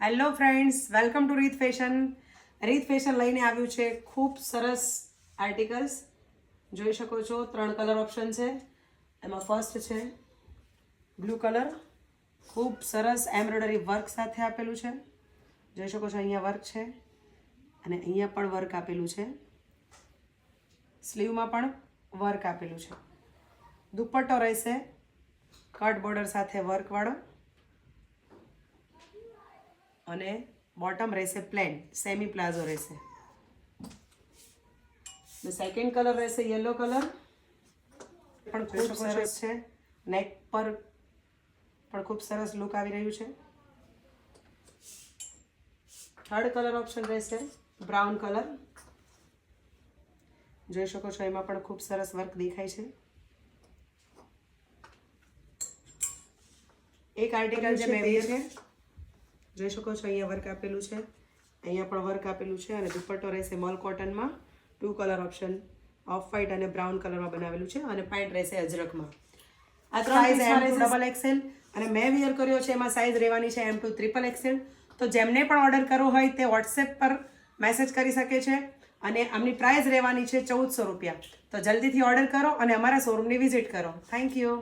Hello friends, welcome to રીત fashion. રીત fashion લઈને આવ્યું છે ખૂબ સરસ આર્ટિકલ્સ. જોઈ શકો છો 3 કલર ઓપ્શન છે. એમાં ફર્સ્ટ છે બ્લુ કલર, ખૂબ સરસ એમ્બ્રોઇડરી વર્ક સાથે આપેલું છે. જોઈ શકો છો અહીંયા વર્ક છે અને અહીંયા પણ વર્ક આપેલું છે. સ્લીવમાં પણ વર્ક આપેલું છે. દુપટ્ટો રહેશે કટ બોર્ડર સાથે વર્કવાળો અને બોટમ રહેશે પ્લેન, સેમી પ્લાઝો રહેશે. સેકન્ડ કલર રહેશે યલો કલર, પણ ખૂબ સરસ છે. નેક પર પણ ખૂબ સરસ લુક આવી રહ્યું છે. થર્ડ કલર ઓપ્શન રહેશે બ્રાઉન કલર. જોઈ શકો છો એમાં પણ ખૂબ સરસ વર્ક દેખાય છે. એક આર્ટિકલ જે મેં છે જોઈ શકો છો અહીંયા વર્ક આપેલું છે, અહીંયા પણ વર્ક આપેલું છે અને દુપટ્ટો રહેશે મલ કોટનમાં. 2 કલર ઓપ્શન ઓફ વ્હાઇટ અને બ્રાઉન કલરમાં બનાવેલું છે અને પેન્ટ રહેશે અજરકમાં. આ સાઇઝ M to XXL અને મેં વિયર કર્યો છે એમાં સાઇઝ રહેવાની છે M to XXL. તો જેમને પણ ઓર્ડર કરવો હોય તે વોટ્સએપ પર મેસેજ કરી શકે છે અને આમની પ્રાઇસ રહેવાની છે 1400 રૂપિયા. તો જલ્દીથી ઓર્ડર કરો અને અમારા શોરૂમની વિઝિટ કરો. Thank you.